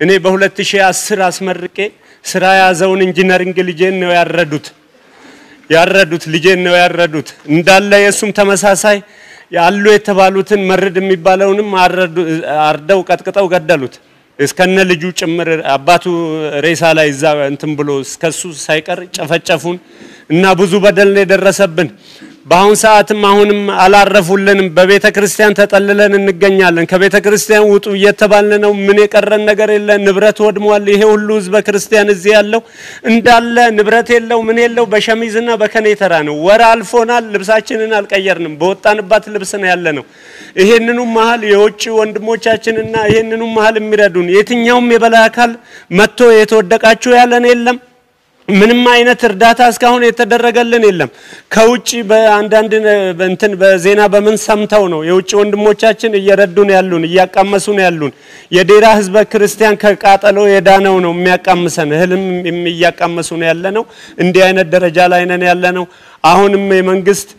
እኔ በ2010 አስመርቄ ስራ ያዘውን ኢንጂነሪንግ ልጄን ነው ያረዱት ልጄን ነው ያረዱት እንዳለ የሱም ተመሳሳይ ያሉ የተባሉትን መርድ የሚባለውንም አርደው ቀጥቅጠው ገደሉት እስከነ ልጁ ጭምር አባቱ ሬሳ ላይ እዛ እንትን ብሎ እስከሱ ሳይቀር ጨፈጨፉን እና ብዙ በደል ነው የደረሰብን በአሁን ሰዓትም አሁንም አላረፉልንም በቤተ ክርስቲያን ተጠልለን እንገኛለን ከቤተ ክርስቲያን ውጡ እየተባልን ነው ምን የቀረን ነገር የለ ንብረት ወድሟል ይሄ ሁሉ ህዝበ ክርስቲያን እዚህ ያለው እንዳለ ንብረት የለው ምን የለው በሸሚዝና በከኔተራ ነው ወራ አልፎናል ልብሳችንን አልቀየርንም በወጣንባት ልብስ ነው ያለነው ይሄንኑ መሃል የውጭ ወንድሞቻችንና ይሄንኑ መሃል የሚረዱን የትኛውም የበላይ አካል መጥቶ የተወደቃችሁ ያለን የለም ምንም አይነት እርዳታ እስካሁን የተደረገልን የለም ከውጪ በአንዳንድ እንትን በዜና በምን ሰምተው ነው የውጪ ወንድሞቻችን እየረዱን ያሉን እያቃመሱን ያሉን የዴራ ህዝበ ክርስቲያን ከቃጠሎ የዳነው ነው የሚያቃምሰን ህልም እያቃመሱን ያለነው እንዲህ አይነት ደረጃ ላይ ነን ያለነው አሁንም የመንግስት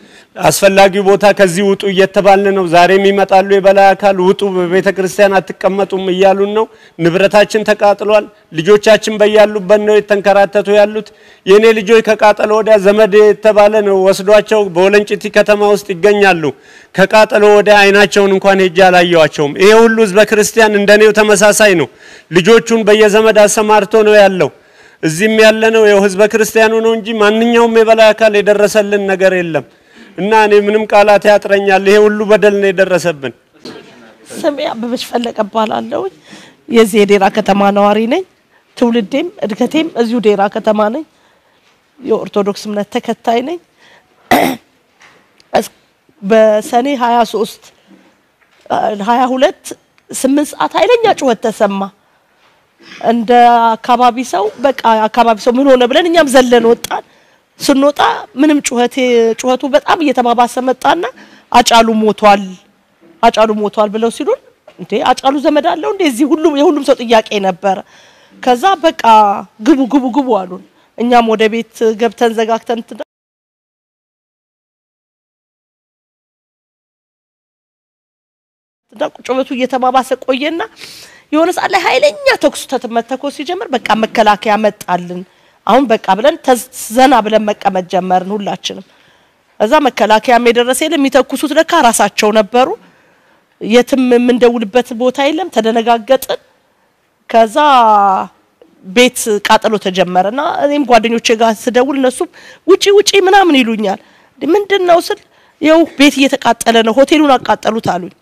አስፈላጊው ቦታ ከዚህ ውጡ እየተባልን ነው ዛሬም ይመጣሉ የበላይ አካል ውጡ በቤተ ክርስቲያን አትቀመጡም እያሉን ነው ንብረታችን ተቃጥሏል ልጆቻችን በያሉበት ነው የተንከራተቱ ያሉት የኔ ልጆች ከቃጠሎ ወዲያ ዘመድ የተባለ ነው ወስዷቸው በወለንጭቲ ከተማ ውስጥ ይገኛሉ ከቃጠሎ ወዲያ አይናቸውን እንኳን ሄጃ አላየዋቸውም ይሄ ሁሉ ህዝበ ክርስቲያን እንደኔው ተመሳሳይ ነው ልጆቹን በየዘመድ አሰማርቶ ነው ያለው እዚህም ያለነው የህዝበ ክርስቲያኑ ነው እንጂ ማንኛውም የበላይ አካል የደረሰልን ነገር የለም እና እኔ ምንም ቃላት ያጥረኛል ይሄ ሁሉ በደል ነው የደረሰብን ስሜ አበበች ፈለቀ ባላለው የዚህ ዴራ ከተማ ነዋሪ ነኝ ትውልዴም እድገቴም እዚሁ ዴራ ከተማ ነኝ የኦርቶዶክስ እምነት ተከታይ ነኝ በሰኔ 23 22 8 ሰዓት ኃይለኛ ጩኸት ተሰማ እንደ አካባቢ ሰው በቃ አካባቢ ሰው ምን ሆነ ብለን እኛም ዘለን ወጣን ስንወጣ ምንም ጩኸቱ በጣም እየተባባሰ መጣና አጫሉ ሞቷል ብለው ሲሉን እንዴ አጫሉ ዘመድ አለው እንደዚህ የሁሉም ሰው ጥያቄ ነበር ከዛ በቃ ግቡ አሉን እኛም ወደ ቤት ገብተን ዘጋግተን ጩኸቱ እየተባባሰ ቆየና የሆነ ሰዓት ላይ ኃይለኛ ተኩስ ተመተኮስ ሲጀምር በቃ መከላከያ መጣልን አሁን በቃ ብለን ተዘና ብለን መቀመጥ ጀመርን ሁላችንም እዛ መከላከያ የደረሰ የሚተኩሱት ለካ ራሳቸው ነበሩ የትም ምንደውልበት ቦታ የለም ተደነጋገጥን ከዛ ቤት ቃጠሎ ተጀመረና እኔም ጓደኞቼ ጋር ስደውል እነሱ ውጪ ምናምን ይሉኛል ምንድነው ስል ይው ቤት እየተቃጠለ ነው ሆቴሉን አቃጠሉት አሉኝ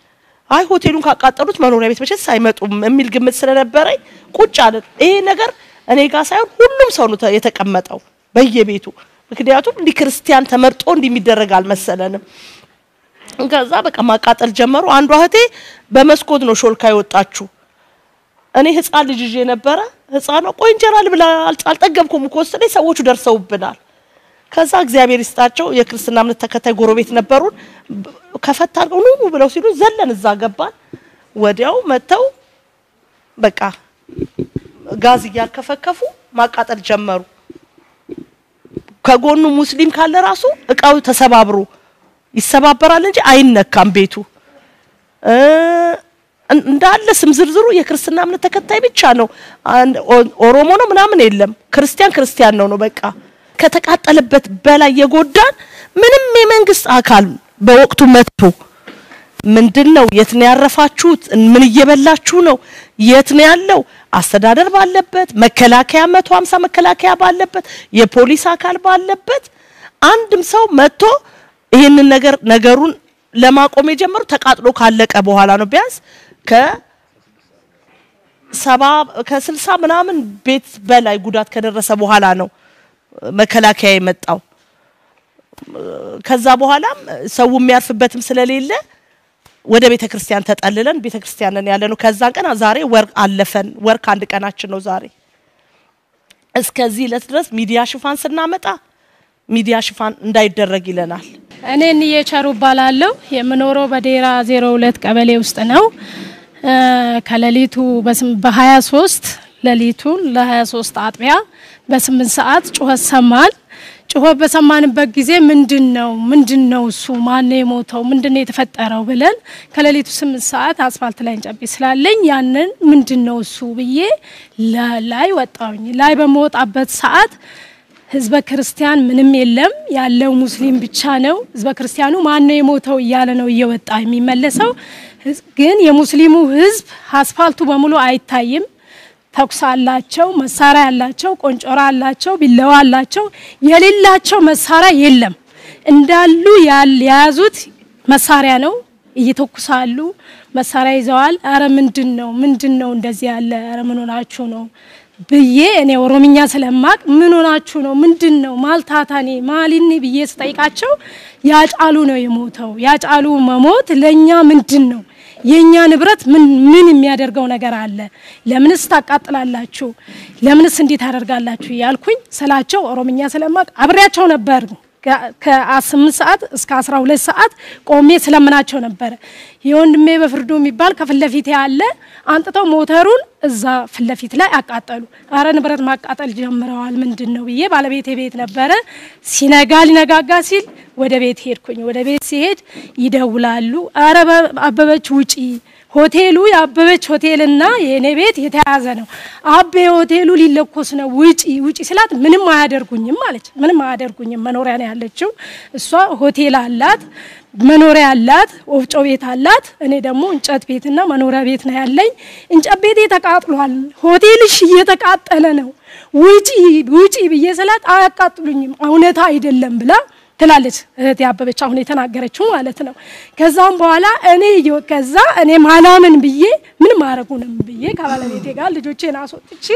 አይ ሆቴሉን ካቃጠሉት መኖሪያ ቤት መቼስ አይመጡም የሚል ግምት ስለነበረኝ ቁጭ አለ ይሄ ነገር እኔ ጋር ሳይሆን ሁሉም ሰው ነው የተቀመጠው በየቤቱ ምክንያቱም ክርስቲያን ተመርጦ እንደሚደረግ አልመሰለንም ከዛ በቃ ማቃጠል ጀመሩ አንዷ እህቴ በመስኮት ነው ሾልካ ይወጣችሁ እኔ ህፃን ልጅ ይዤ ነበር ህፃኗ ቆይ እንጀራ ልብላ አልጠገብኩም እኮ ስለዚህ ሰዎቹ ደርሰውብናል ከዛ እግዚአብሔር ይስጣቸው የክርስትና እምነት ተከታይ ጎረቤት ነበሩን ከፈታው ነው ብለው ሲሉ ዘለን እዛ ገባን ወዲያው መተው በቃ ጋዝ ያከፈከፉ ማቃጠል ጀመሩ ከጎኑ ሙስሊም ካለ ራሱ እቃው ተሰባብሮ ይሰባበራል እንጂ አይነካም ቤቱ እንዳለ ስም ዝርዝሩ የክርስትና እምነት ተከታይ ብቻ ነው ኦሮሞ ነው ምናምን የለም ክርስቲያን ነው በቃ ከተቃጠለበት በላይ የጎዳን ምንም የመንግስት አካል በወቅቱ መጥቶ ምንድነው የት ነው ያረፋችሁት ምን እየበላችሁ ነው የት ነው ያለው አስተዳደር ባለበት መከላከያ 150 መከላከያ ባለበት የፖሊስ አካል ባለበት አንድም ሰው መጥቶ ይሄንን ነገሩን ለማቆም የጀመሩ ተቃጥሎ ካለቀ በኋላ ነው ቢያንስ ከ60 ምናምን ቤት በላይ ጉዳት ከደረሰ በኋላ ነው መከላከያ የመጣው ከዛ በኋላም ሰው የሚያርፍበትም ስለሌለ ወደ ቤተ ክርስቲያን ተጠልለን ቤተ ክርስቲያንን ያለነው ከዛን ቀን ዛሬ ወር አለፈን ወር ካንድ ቀናችን ነው ዛሬ እስከዚህ ለድረስ ሚዲያ ሽፋን ስናመጣ ሚዲያ ሽፋን እንዳይደረግ ይለናል እኔን የቻሩ ባላለው የምኖረው በዴራ 02 ቀበሌ ውስጥ ነው ከለሊቱ በ23 ለሊቱን ለ23 አጥቢያ በ8 ሰዓት ጩኸት ሰማል ጮኸ በሰማንበት ጊዜ ምንድነው እሱ ማን ነው የሞተው ምንድነው የተፈጠረው ብለን ከሌሊቱ 8 ሰዓት አስፋልት ላይ እንጨቤ ስላለኝ ያንን ምንድነው እሱ ብዬ ላይ ወጣውኝ ላይ በመውጣበት ሰዓት ህዝበ ክርስቲያን ምንም የለም ያለው ሙስሊም ብቻ ነው ህዝበ ክርስቲያኑ ማን ነው የሞተው ይያለ ነው እየወጣ የሚመለሰው ግን የሙስሊሙ ህዝብ አስፋልቱ በሙሉ አይታይም ተኩስ አላቸው መሳሪያ ያላቸው ቆንጮራ አላቸው ቢላዋ አላቸው የሌላቸው መሳሪያ የለም እንዳሉ ያያዙት መሳሪያ ነው እየተኩሳሉ መሳሪያ ይዘዋል አረ ምንድነው እንደዚህ ያለ አረ ምን ሆናችሁ ነው ብዬ እኔ ኦሮምኛ ስለማቅ ምን ሆናችሁ ነው ምንድነው ማልታታኔ ማሊኒ ብዬ ስጠይቃቸው ያጫሉ ነው የሞተው ያጫሉ መሞት ለኛ ምንድነው የኛ ንብረት ምን የሚያደርገው ነገር አለ ለምንስ ታቃጥላላችሁ ለምንስ እንዴት ታደርጋላችሁ ያልኩኝ ስላቸው ኦሮምኛ ስለማቅ አብሬያቸው ነበር ከ8 ሰዓት እስከ 12 ሰዓት ቆሜ ስለምናቸው ነበር የወንድሜ በፍርዱ የሚባል ከፍለፊት ያለ አንጥተው ሞተሩን እዛ ፍለፊት ላይ አቃጠሉ አረ ንብረት ማቃጠል ጀምረዋል ምንድነው ብዬ ባለቤቴ ቤት ነበር ሲነጋጋ ሲል ወደ ቤት ሄድኩኝ ወደ ቤት ሲሄድ ይደውላሉ አረ አበበች ውጪ ሆቴሉ ያበበች ሆቴልና የኔ ቤት የተያዘ ነው አቤ ሆቴሉ ሊለኮስ ነው ውጪ ስላት ምንም አያደርጉኝም ማለት ምንም አያደርጉኝም መኖሪያ ነው ያለችው እሷ ሆቴል አላት መኖሪያ አላት ወፍጮ ቤት አላት እኔ ደግሞ እንጨት ቤትና መኖሪያ ቤት ነው ያለኝ እንጨት ቤቴ ተቃጥሏል ሆቴልሽ እየተቃጠለ ነው ውጪ ብዬ ስላት አያቃጥሉኝም እውነታ አይደለም ብላ ትላለች እህት ያበበች አሁን የተናገረችው ማለት ነው ከዛም በኋላ እኔ ማላምን ብዬ ምን ማረጉንም ብዬ ከባለቤቴ ጋር ልጆቼን አስወጥቼ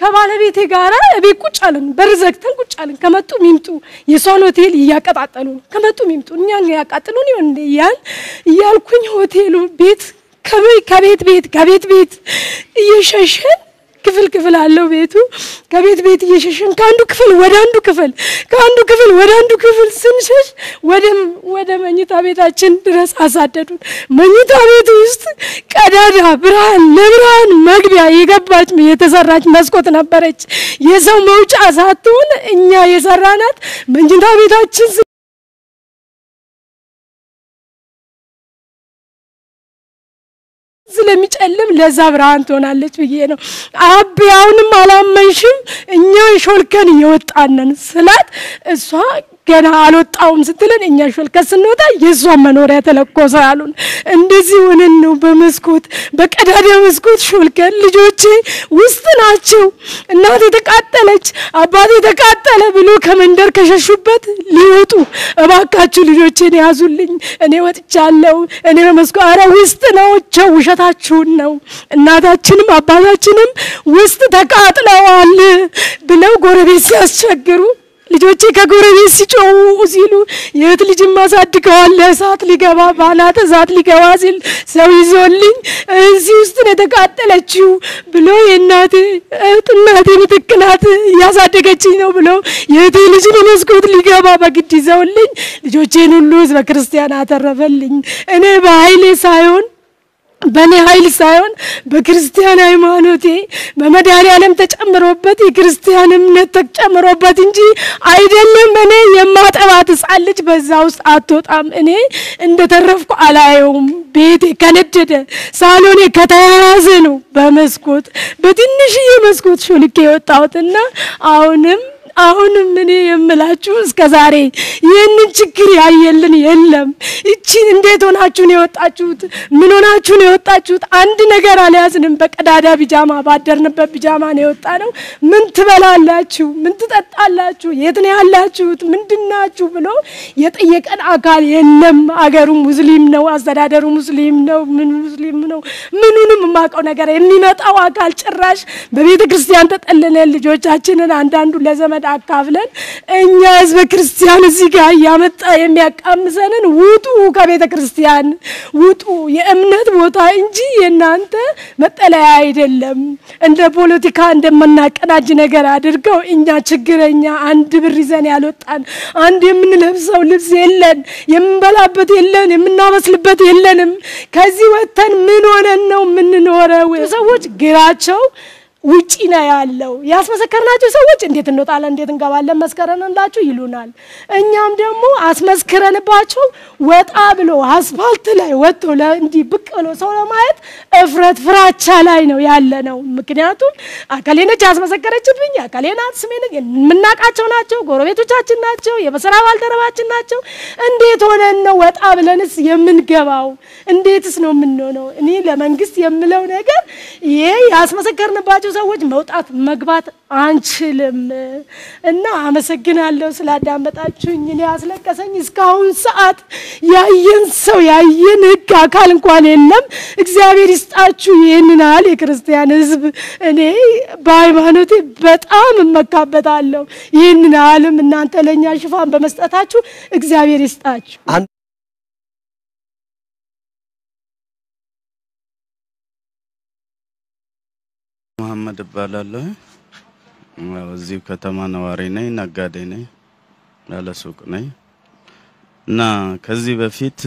ከባለቤቴ ጋር እቤት ቁጭ አልን በርዘግተን ቁጭ አልን ከመጡ ሚምጡ የሷን ሆቴል ያቀጣጠሉ ከመጡ ሚምጡ እኛን ያቃጥሉን ይሁን ያልኩኝ ሆቴሉ ቤት ከቤት ቤት እየሸሸን ክፍል አለው ቤቱ ከቤት እየሸሸን ከአንዱ ክፍል ወደ አንዱ ክፍል ስንሸሽ ወደ መኝታ ቤታችን ድረስ አሳደዱን መኝታ ቤቱ ውስጥ ቀዳዳ ለብርሃን መግቢያ የገባች የተሰራች መስኮት ነበረች የሰው መውጫ ሳትሆን እኛ የሰራናት መኝታ ቤታችን ስለሚጨልም ለዛ ብርሃን ትሆናለች ብዬ ነው አብያውንም አላመንሽም እኛ ሾልከን እየወጣነን ስላት እሷ ገና አልወጣውም ስትለን እኛ ሾልከን ስንወጣ የሷ መኖሪያ ተለኮሰ አሉን እንደዚህ ሆነን ነው በመስኮት በቀዳዳ መስኮት ሾልከን ልጆቼ ውስጥ ናቸው እናቴ ተቃጠለች አባቴ ተቃጠለ ብሎ ከመንደር ከሸሹበት ሊወጡ እባካችሁ ልጆቼን ያዙልኝ እኔ ወጥቻለሁ እኔ በመስኮት አረ ውስጥ ነው ውሸታችሁን ነው እናታችንም አባታችንም ውስጥ ተቃጥለዋል ብለው ጎረቤት ሲያስቸግሩ ልጆቼ ከጎረቤት ሲጮሁ ሲሉ የት ልጅ ማሳድገዋል ለሳት ሊገባ ባናተ ዛት ሊገባ ሲል ሰው ይዞልኝ እዚህ ውስጥ ነው ተቃጠለችው ብሎ የእናቴ ምትክናት ያሳደገችኝ ነው ብሎ የት ልጅ መስኮት ሊገባ በግድ ይዘውልኝ ልጆቼን ሁሉ በክርስቲያን አተረፈልኝ እኔ በኃይሌ ሳይሆን በኔ ኃይል ሳይሆን በክርስቲያን ሃይማኖቴ በመድኃኒዓለም ተጨምሮበት የክርስቲያን እምነት ተጨምሮበት እንጂ አይደለም እኔ የማጠባት ጻልጅ በዛ ውስጥ አትወጣም እኔ እንደተረፍኩ አላየውም ቤቴ ከነደደ ሳሎኔ ከተያዘ ነው በመስኮት በትንሽ የመስኮት ሾልኬ ወጣውትና አሁንም እኔ የምላችሁ እስከ ዛሬ ይሄንን ችግር ያየልን የለም እቺ እንዴት ሆናችሁ ነው የወጣችሁት ምን ሆናችሁ ነው የወጣችሁት አንድ ነገር አልያዝንም በቀዳዳ ቢጃማ ባደርንበት ቢጃማ ነው የወጣነው ምን ትበላላችሁ ምን ትጠጣላችሁ የት ነው ያላችሁት ምንድናችሁ ብሎ የጠየቀን አካል የለም አገሩ ሙስሊም ነው አስተዳደሩ ሙስሊም ነው ምኑንም ማቀው ነገር የሚመጣው አካል ጭራሽ በቤተ ክርስቲያን ተጠልለን ልጆቻችንን አንዳንዱ ለዘመድ አካፍለን እኛ ህዝበ ክርስቲያን እዚህ ጋር ያመጣ የሚያቃምሰንን ውጡ ከቤተ ክርስቲያን ውጡ የእምነት ቦታ እንጂ የናንተ መጠለያ አይደለም እንደ ፖለቲካ እንደምናቀናጅ ነገር አድርገው እኛ ችግረኛ አንድ ብር ይዘን ያልወጣን አንድ የምንለብሰው ልብስ የለን የምንበላበት የለን የምናበስልበት የለንም ከዚህ ወተን ምን ሆነን ነው የምንኖረው ሰዎች ግራቸው ውጪ ነው ያለው ያስመሰከርናቸው ሰዎች እንዴት እንወጣለን እንዴት እንገባለን መስከረንላችሁ ይሉናል እኛም ደግሞ አስመስከረንባቸው ወጣ ብሎ አስፋልት ላይ ወጥቶ ለእንዲ ብቅ ብሎ ሰው ለማየት እፍረት ፍራቻ ላይ ነው ያለነው ምክንያቱም አካሌነች አስመሰከረችብኝ አካሌናት ስሜን ምናቃቸው ናቸው ጎረቤቶቻችን ናቸው የበሰራ ባልደረባችን ናቸው እንዴት ሆነን ነው ወጣ ብለንስ የምንገባው እንዴትስ ነው የምንሆነው እኔ ለመንግስት የምለው ነገር ይሄ ያስመሰከርንባቸው ሰዎች መውጣት መግባት አንችልም እና አመሰግናለሁ ስላዳመጣችሁኝ እኔ አስለቀሰኝ እስካሁን ሰዓት ያየን ሰው ያየን ህግ አካል እንኳን የለም እግዚአብሔር ይስጣችሁ ይሄንን አለ የክርስቲያን ህዝብ እኔ በሃይማኖቴ በጣም መካበታለሁ ይሄንን ዓለም እናንተ ለኛ ሽፋን በመስጠታችሁ እግዚአብሔር ይስጣችሁ መሐመድ ባላለው እዚህ ከተማ ነዋሪ ነኝ ነጋዴ ነኝ ያለ ሱቅ ነኝ እና ከዚህ በፊት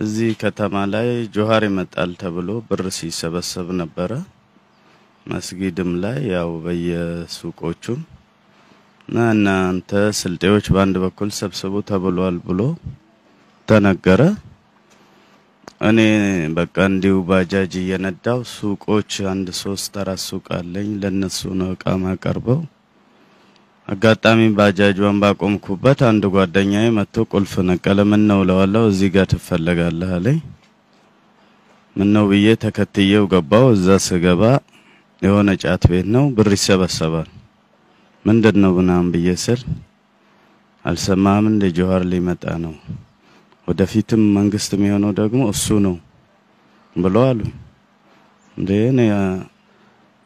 እዚህ ከተማ ላይ ጆሃር ይመጣል ተብሎ ብር ሲሰበሰብ ነበር መስጊድም ላይ ያው በየሱቆቹም እና አንተ ስልጤዎች ባንድ በኩል ሰብስቡ ተብሏል ብሎ ተነገረ እኔ በቃ እንዲው ባጃጅ የነዳው ሱቆች አንድ 3-4 ሱቅ አለኝ ለነሱ ነው እቃ ማቀርበው አጋጣሚ ባጃጇን ባቆምኩበት አንድ ጓደኛዬ መጥቶ ቁልፍ ነቀለ ምን ነው ለዋለው እዚህ ጋር ተፈለጋለህ አለኝ ምን ነው ብዬ ተከትየው ገባው እዛ ስገባ የሆነ ጫት ቤት ነው ብር ይሰበሰባል ምንድነው ብናም ብዬ ስል አልሰማም እንደ ጆሃር ሊመጣ ነው ወደፊትም መንግስት የሚሆነው ደግሞ እሱ ነው ብለዋል እንደኔ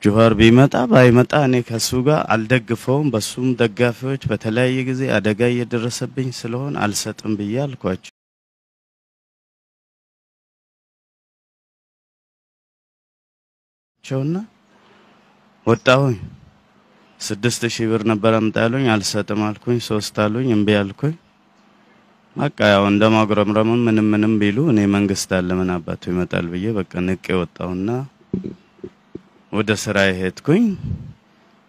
ጆሃር ቢመጣ ባይመጣ እኔ ከሱ ጋር አልደግፈውም በሱም ደጋፊዎች በተለያየ ጊዜ አደጋ እየደረሰብኝ ስለሆነ አልሰጥም ብዬ አልኳቸው ቸውና ወጣሁኝ 6000 ብር ነበር አምጣሉኝ አልሰጥም አልኩኝ 3 አሉኝ እምቢ አልኩኝ በቃ ያው እንደማግረምረም ምንም ቢሉ እኔ መንግስት አለ ምን አባቱ ይመጣል ብዬ በቃ ንቄ ወጣውና ወደ ስራዬ ሄድኩኝ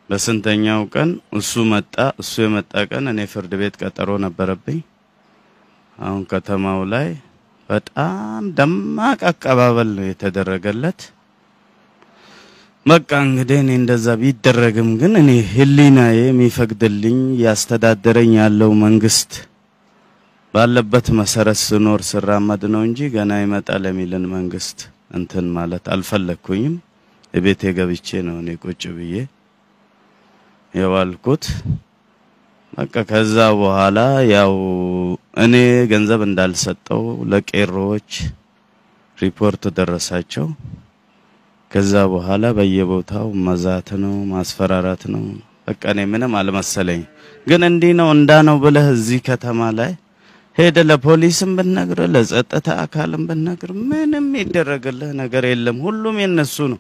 በስንተኛው ቀን እሱ የመጣ ቀን እኔ ፍርድ ቤት ቀጠሮ ነበረብኝ አሁን ከተማው ላይ በጣም ደማቅ አቀባበል ነው የተደረገለት በቃ እንግዲህ እኔ እንደዛ ቢደረግም ግን እኔ ህሊናዬ የሚፈቅድልኝ ያስተዳደረኝ ያለው መንግስት ባለበት መሰረት ስኖር ስራመድ ነው እንጂ ገና ይመጣል የሚልን መንግስት እንትን ማለት አልፈለኩኝም እቤቴ ገብቼ ነው እኔ ቁጭ ብዬ የዋልኩት በቃ ከዛ በኋላ ያው እኔ ገንዘብ እንዳልሰጠው ለቄሮች ሪፖርት ደረሳቸው ከዛ በኋላ በየቦታው መዛት ነው ማስፈራራት ነው በቃ እኔ ምንም አልመሰለኝ ግን እንዲህ ነው እንዳነው ብለህ እዚህ ከተማ ላይ ሄደ ለፖሊስም በነገር ለጸጥታ አካልም በነገር ምንም ይደረግልህ ነገር የለም ሁሉም የነሱ ነው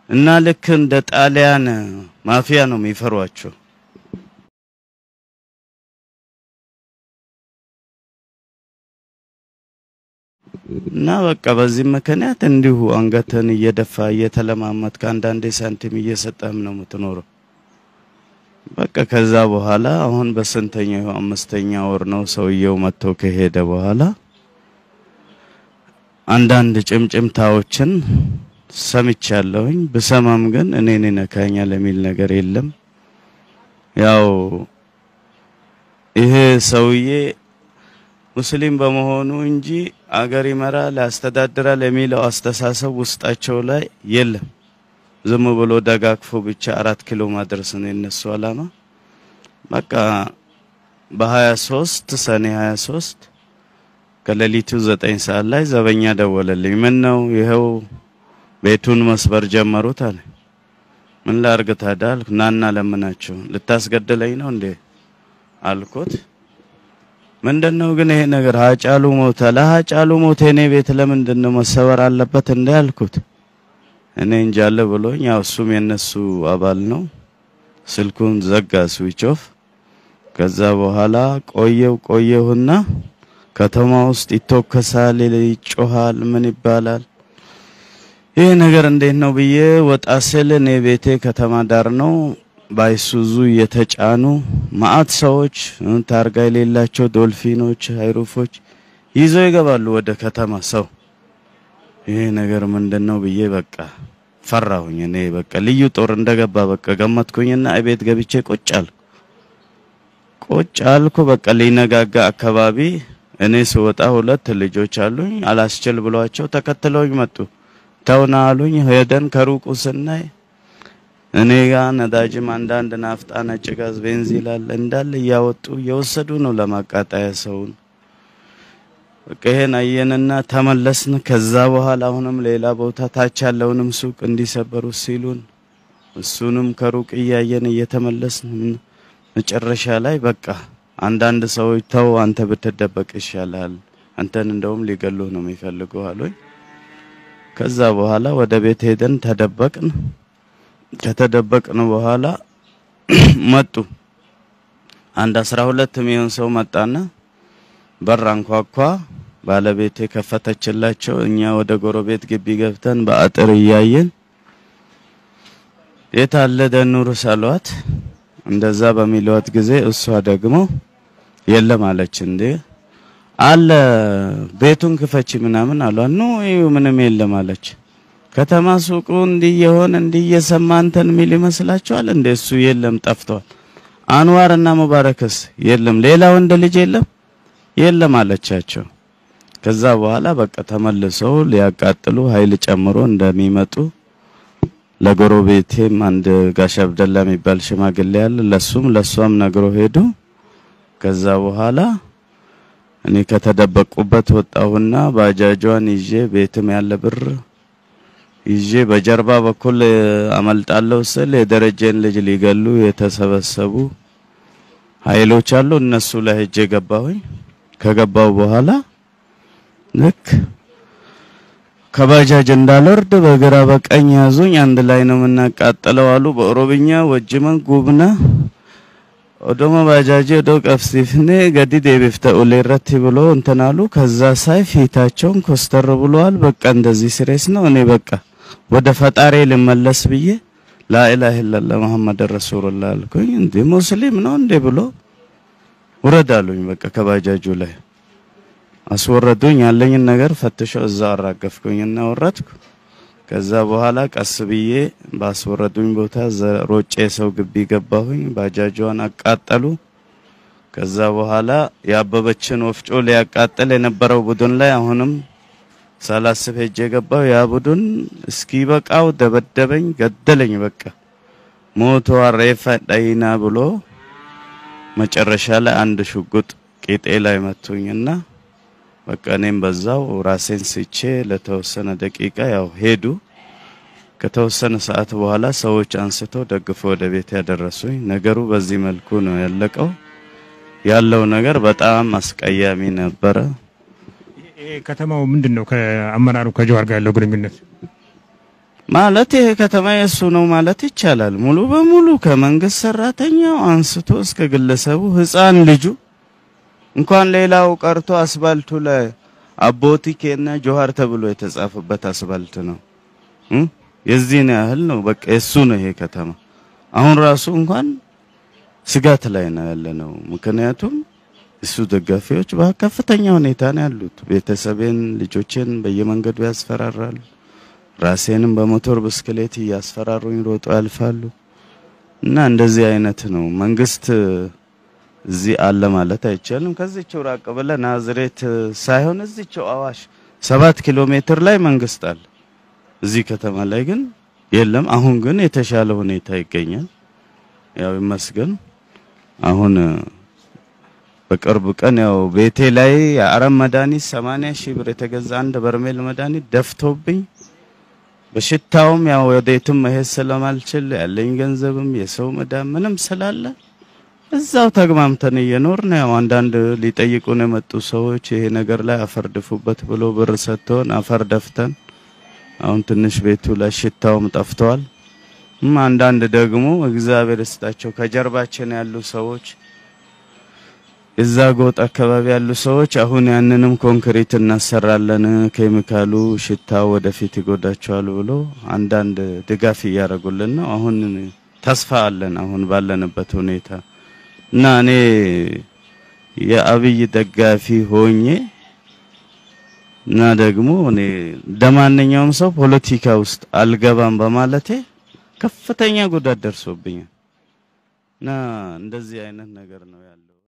እና ልክ እንደ ጣሊያን ማፊያ ነው የሚፈሯቸው እና በቃ በዚህ ምክንያት እንዲሁ አንገተን እየደፋ እየተለማመት ካንዳንዴ ሳንቲም እየሰጠህም ነው የምትኖረው በቃ ከዛ በኋላ አሁን በስንተኛው 5ኛ ወር ነው ሰውየው መጥቶ ከሄደ በኋላ አንዳንድ ጭምጭምታዎችን ሰምቻለሁኝ በሰማም ግን እኔን ነካኛል የሚል ነገር የለም ያው ይሄ ሰውዬ ሙስሊም በመሆኑ እንጂ አገር ይመራል ያስተዳድራል የሚለው አስተሳሰብ ውስጣቸው ላይ የለም ዝም ብሎ ደጋግፎ ብቻ 4 ኪሎ ማድረስ ነው የነሱ አላማ በቃ በ23 ሰኔ 23 ከሌሊቱ 9 ሰዓት ላይ ዘበኛ ደወለልኝ ምን ነው ይሄው ቤቱን መስበር ጀመሩት አለ ምን ላርግ ታዳል ናና ለምናቸው ልታስገድለኝ ነው እንዴ አልኩት ምንድነው ግን ይሄ ነገር ሃጫሉ ሞተ ለሃጫሉ ሞተ እኔ ቤት ለምንድነው መሰበር አለበት እንዴ አልኩት እኔ እንጃለ ብሎኝ ያው እሱም የነሱ አባል ነው ስልኩን ዘጋ ስዊች ኦፍ ከዛ በኋላ ቆየውና ከተማ ውስጥ ይተከሳል ይጮሃል ምን ይባላል ይሄ ነገር እንዴት ነው ብዬ ወጣ ስል እኔ ቤቴ ከተማ ዳር ነው ባይሱዙ የተጫኑ ማአት ሰዎች ታርጋ የሌላቸው ዶልፊኖች ሃይሩፎች ይዘው ይገባሉ ወደ ከተማ ሰው ይሄ ነገር ምንድነው ብዬ በቃ ፈራሁኝ እኔ በቃ ልዩ ጦር እንደገባ በቃ ገመትኩኝና እቤት ገብቼ ቆጫልኩ በቃ ሊነጋጋ አካባቢ እኔ ስወጣ ሁለት ልጆች አሉኝ አላስችል ብሏቸው ተከትለውኝ መጡ ተውና አሉኝ ሄደን ከሩቁ ስናይ እኔ ጋር ነዳጅም አንዳንድ ናፍጣ ነጭ ጋዝ ቤንዚን አለ እንዳለ ያወጡ እየወሰዱ ነው ለማቃጣያ ሰውን በቃ ይሄን አየንና ተመለስን ከዛ በኋላ አሁንም ሌላ ቦታ ታች ያለውንም ሱቅ እንዲሰበሩ ሲሉን እሱንም ከሩቅ እያየን እየተመለስን መጨረሻ ላይ በቃ አንዳንድ ሰዎች ተው አንተ ብትደበቅ ይሻላል አንተን እንደውም ሊገሉ ነው የሚፈልጉ አሉኝ ከዛ በኋላ ወደ ቤት ሄደን ተደበቅን ከተደበቅን በኋላ መጡ አንድ 12 ሚሊዮን ሰው መጣና በራንኳኳ ባለቤቴ ከፈተችላቸው እኛ ወደ ጎረቤት ግቢ ገብተን በአጥር ያያየን የታለ ደኑር ሳሏት እንደዛ በሚሏት ጊዜ እሷ ደግሞ የለም አለች እንዴ አለ ቤቱን ክፈቺ ምናምን አሏት ነው ምንም የለም አለች ከተማ ሱቁ እንዲየሆነ እንዲየሰማንተን ሚል ይመስላችኋል እንደሱ የለም ጠፍቷል አንዋርና ሙባረክስ የለም ሌላ ወንድ ልጅ የለም አለቻቸው ከዛ በኋላ በቃ ተመልሰው ሊያቃጥሉ ኃይል ጨምሮ እንደሚመጡ ለጎረቤቴም አንድ ጋሽ አብደላ የሚባል ሽማግሌ ያለ ለሷም ነግሮ ሄዱ ከዛ በኋላ እኔ ከተደበቁበት ወጣሁና ባጃጇን ይዤ ቤትም ያለ ብር ይዤ በጀርባ በኩል አመልጣለሁ ስል የደረጀን ልጅ ሊገሉ የተሰበሰቡ ኃይሎች አሉ እነሱ ላይ ሄጄ ገባሁኝ ከገባው በኋላ ልክ ከባጃጅ እንዳልወርድ በግራ በቀኝ ያዙኝ አንድ ላይ ነው መናቃጠለው አሉ በኦሮብኛ ወጅመን ጉብና ኦዶሞ ባጃጅ ኦዶ ቀፍሲፍኔ ገዲ ደብፍተ ኦሌራት ብሎ እንተናሉ ከዛ ሳይ ፊታቸውን ኮስተር ብሏል በቃ እንደዚህ ሲሪየስ ነው እኔ በቃ ወደ ፈጣሪ ልመለስ ብዬ ላ ኢላሀ ኢላላህ መሐመድ ረሱላህ አልኩኝ እንዴ ሙስሊም ነው እንዴ ብሎ ወረዳሉኝ በቃ ከባጃጁ ላይ አስወረዱኝ ያለኝ ነገር ፈትሸው እዛ አራገፍኩኝና ወረድኩ ከዛ በኋላ ቀስ ብዬ ባስወረዱኝ ቦታ ሮጬ ሰው ግቢ ገባሁኝ ባጃጇን አቃጠሉ ከዛ በኋላ ያበበችን ወፍጮ ሊያቃጥል የነበረው ቡድን ላይ አሁንም ሳላስብ ሄጄ ገባሁ ያ ቡድን እስኪ በቃው ደበደበኝ ገደለኝ በቃ ሞቶ አረፈ ዳይና ብሎ መጨረሻ ላይ አንድ ሽጉጥ ቂጤ ላይ መቱኝና በቃ እኔም በዛው ራሴን ስቼ ለተወሰነ ደቂቃ ያው ሄዱ ከተወሰነ ሰዓት በኋላ ሰዎች አንስተው ደግፈው ወደ ቤት ያደረሱኝ ነገሩ በዚህ መልኩ ነው ያለው ነገር በጣም አስቀያሚ ነበር ይሄ ከተማው ምንድነው ከአመራሩ ከጀዋር ጋር ያለው ግንኙነት ማለት ይሄ ከተማ የሱ ነው ማለት ይቻላል ሙሉ በሙሉ ከመንግስት ሰራተኛው አንስቶ እስከ ግለሰቡ ህፃን ልጁ እንኳን ሌላው ቀርቶ አስፋልቱ ላይ አቦቲ ከና ጆሃር ተብሎ የተጻፈበት አስፋልት ነው የዚህን ያህል ነው በቃ እሱ ነው ይሄ ከተማ አሁን ራሱ እንኳን ስጋት ላይ ነው ያለነው ምክንያቱም እሱ ደጋፊዎች በከፍተኛ ሁኔታ ነው ያሉት ቤተሰቤን ልጆችን በየመንገዱ ያስፈራራሉ ራሴንም በሞተር ብስክሌት ያስፈራሩኝ ሮጦ ያልፋሉ እና እንደዚህ አይነት ነው መንግስት እዚህ አለ ማለት አይቻልም ከዚህው ራቅ ብለ ናዝሬት ሳይሆን እዚህው አዋሽ 7 ኪሎ ሜትር ላይ መንግስት አለ እዚህ ከተማ ላይ ግን የለም አሁን ግን የተሻለ ሁኔታ ይገኛል ያው ይመስገን አሁን በቅርብ ቀን ያው ቤቴ ላይ የአረም መድኃኒት 80,000 ብር የተገዛ አንድ በርሜል መድኃኒት ደፍቶብኝ በሽታውም ያው ወዴትም መሄድ ስለማልችል ያለኝ ገንዘብም የሰው መዳም ምንም ስላለ እዛው ተግማምተን እየኖርን ያው አንዳንድ ሊጠይቁን የመጡ ሰዎች ይሄ ነገር ላይ አፈርድፉበት ብሎ ብር ሰጥተውን አፈርደፍተን አሁን ትንሽ ቤቱ ላይ ሽታውም ጠፍቷል አንዳንድ ደግሞ እግዚአብሔር ይስጣቸው ከጀርባችን ያሉ ሰዎች እዛ ጎጥ አካባቢ ያሉ ሰዎች አሁን ያንንም ኮንክሪት እናሰራለን ኬሚካሉ ሽታ ወደፊት ይጎዳቸዋል ብሎ አንዳንድ ድጋፍ ያያረጉልን ነው አሁን ተስፋ አለን አሁን ባለንበት ሁኔታ እና እኔ የአብይ ደጋፊ ሆኜ እና ደግሞ እኔ ደማንኛውም ሰው ፖለቲካ ውስጥ አልገባም በማለቴ ከፍተኛ ጉዳት ደርሶብኛል እና እንደዚህ አይነት ነገር ነው ያለው